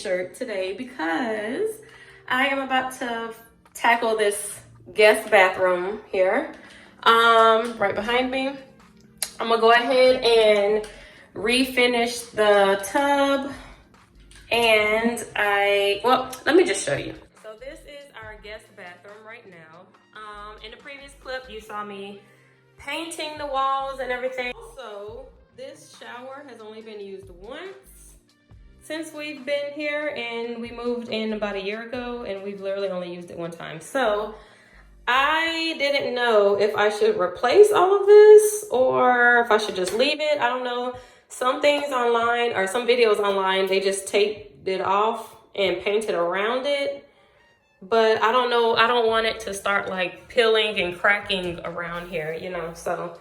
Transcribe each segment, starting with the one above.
shirt today because I am about to tackle this guest bathroom here, right behind me. I'm gonna go ahead and refinish the tub, and let me just show you. So this is our guest bathroom right now. In the previous clip, you saw me painting the walls and everything. Also, this shower has only been used once since we've been here, and we moved in about a year ago, and we've literally only used it one time. So I didn't know if I should replace all of this or if I should just leave it. I don't know. Some things online or some videos online, they just taped it off and painted around it. But I don't know. I don't want it to start like peeling and cracking around here, you know. So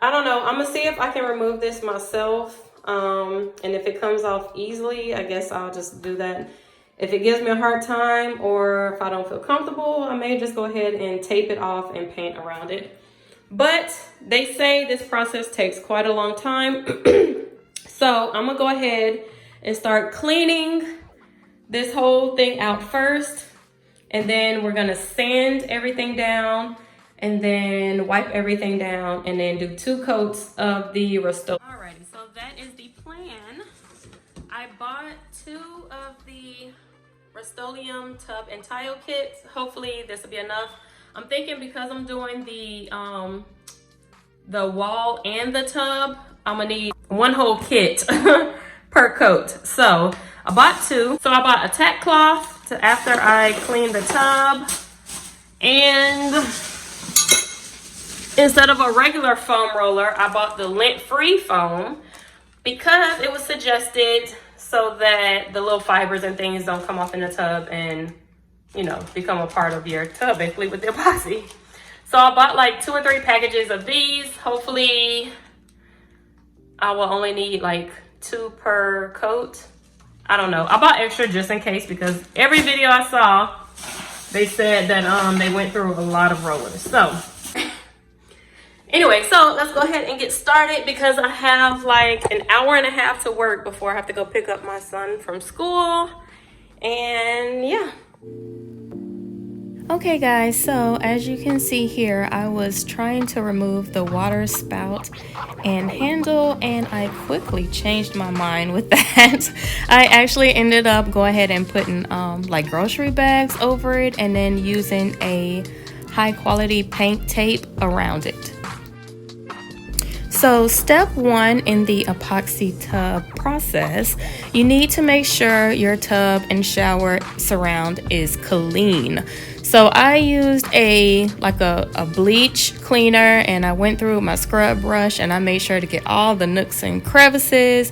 I don't know. I'm going to see if I can remove this myself. And if it comes off easily, I guess I'll just do that. If it gives me a hard time or if I don't feel comfortable, I may just go ahead and tape it off and paint around it. But they say this process takes quite a long time. So I'm gonna go ahead and start cleaning this whole thing out first. And then we're gonna sand everything down and then wipe everything down and then do 2 coats of the Rustoleum. Alrighty, so that is the plan. I bought 2 of the Rustoleum tub and tile kits. Hopefully this will be enough. I'm thinking because I'm doing the wall and the tub, I'm gonna need 1 whole kit per coat. So I bought 2. So I bought a tack cloth after I cleaned the tub, and instead of a regular foam roller, I bought the lint-free foam because it was suggested so that the little fibers and things don't come off in the tub and, you know, become a part of your tub basically with the epoxy. So I bought like 2 or 3 packages of these. Hopefully I will only need like 2 per coat. I don't know. I bought extra just in case because every video I saw, they said that they went through a lot of rollers. So anyway, so let's go ahead and get started because I have like an hour and a half to work before I have to go pick up my son from school. And yeah. Okay guys, so as you can see here, I was trying to remove the water spout and handle, and I quickly changed my mind with that. I actually ended up going ahead and putting like grocery bags over it and then using a high quality paint tape around it. So step 1 in the epoxy tub process, you need to make sure your tub and shower surround is clean. So I used a bleach cleaner, and I went through my scrub brush and I made sure to get all the nooks and crevices.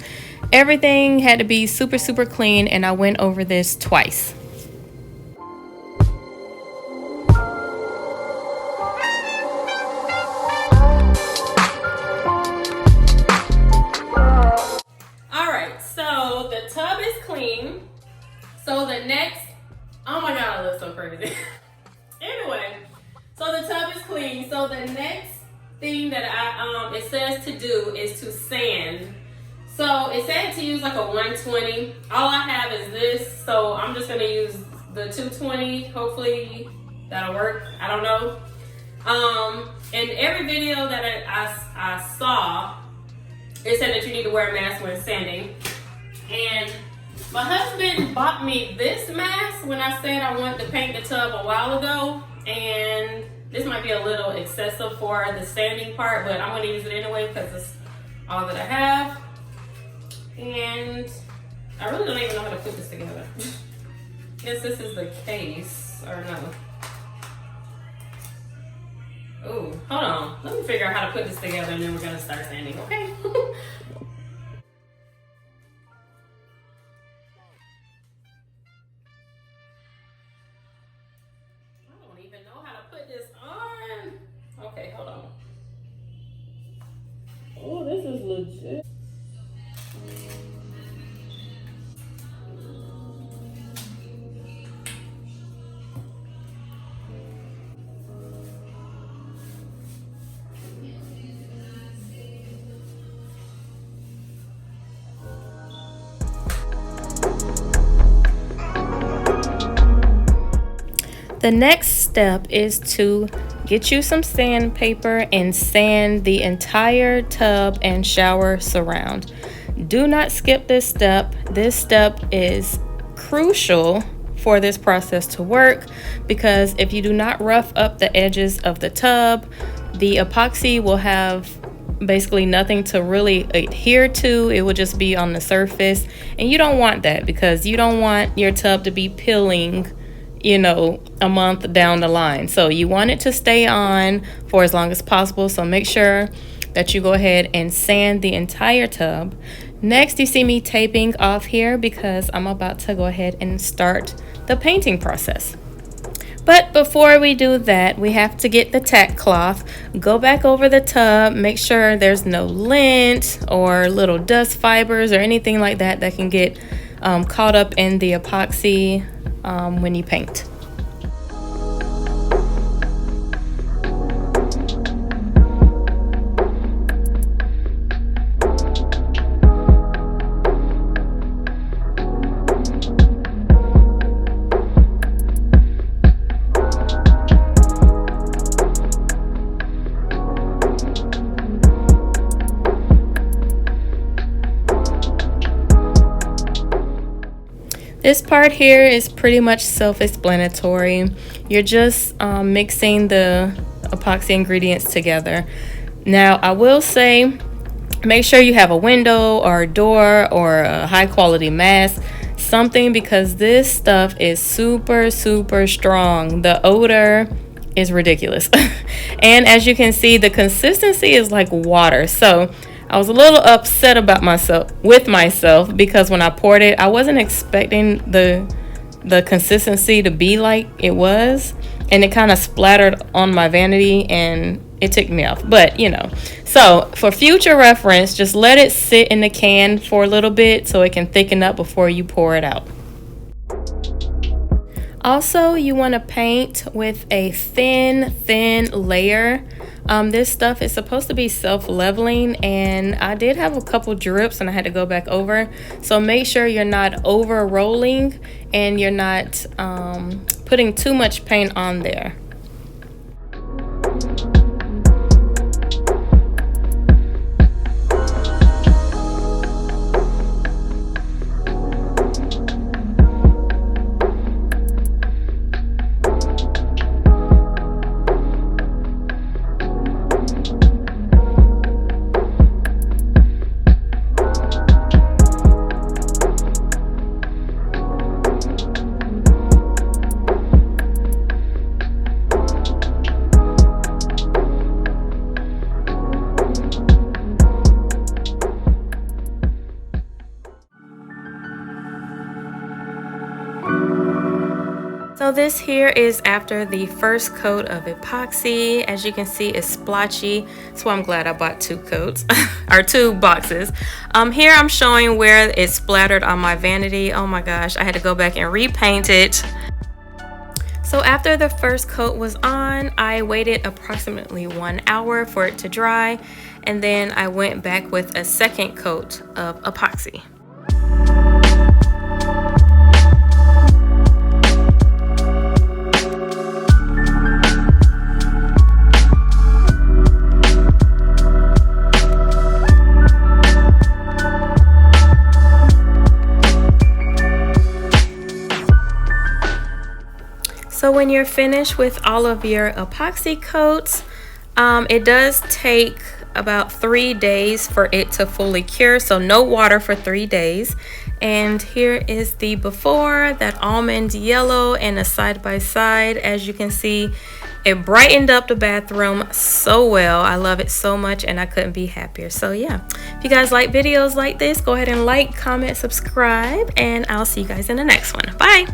Everything had to be super, super clean, and I went over this twice. So the tub is clean. So the next, oh my God, I look so crazy. Anyway, so the tub is clean. So the next thing that it says to do is to sand. So it said to use like a 120. All I have is this, so I'm just gonna use the 220. Hopefully that'll work. I don't know. In every video that I saw, it said that you need to wear a mask when sanding. And my husband bought me this mask when I said I wanted to paint the tub a while ago. And this might be a little excessive for the sanding part, but I'm going to use it anyway because it's all that I have. And I really don't even know how to put this together. Guess this is the case, or no. Oh, hold on. Let me figure out how to put this together and then we're going to start sanding, okay? Okay, hold on. Oh, this is legit. The next step is to get you some sandpaper and sand the entire tub and shower surround. Do not skip this step. This step is crucial for this process to work, because if you do not rough up the edges of the tub, the epoxy will have basically nothing to really adhere to. It will just be on the surface, and you don't want that, because you don't want your tub to be peeling, you know, a month down the line. So you want it to stay on for as long as possible. So make sure that you go ahead and sand the entire tub. Next, you see me taping off here because I'm about to go ahead and start the painting process. But before we do that, we have to get the tack cloth, go back over the tub, make sure there's no lint or little dust fibers or anything like that that can get caught up in the epoxy when you paint. This part here is pretty much self-explanatory. You're just mixing the epoxy ingredients together. Now, I will say, make sure you have a window or a door or a high quality mask, something, because this stuff is super strong. The odor is ridiculous. And as you can see, the consistency is like water. So I was a little upset about myself because when I poured it, I wasn't expecting the consistency to be like it was, and it kind of splattered on my vanity and it ticked me off. But you know, so for future reference, just let it sit in the can for a little bit so it can thicken up before you pour it out. Also, you want to paint with a thin layer. This stuff is supposed to be self-leveling, and I did have a couple drips and I had to go back over. So make sure you're not over rolling and you're not putting too much paint on there. So this here is after the first coat of epoxy. As you can see, it's splotchy, so I'm glad I bought 2 coats or 2 boxes. Here I'm showing where it splattered on my vanity. Oh my gosh, I had to go back and repaint it. So after the first coat was on, I waited approximately 1 hour for it to dry, and then I went back with a second coat of epoxy. So when you're finished with all of your epoxy coats, it does take about 3 days for it to fully cure, so no water for 3 days. And here is the before, that almond yellow, and a side by side. As you can see, it brightened up the bathroom so well. I love it so much and I couldn't be happier. So yeah, if you guys like videos like this, go ahead and like, comment, subscribe, and I'll see you guys in the next one. Bye.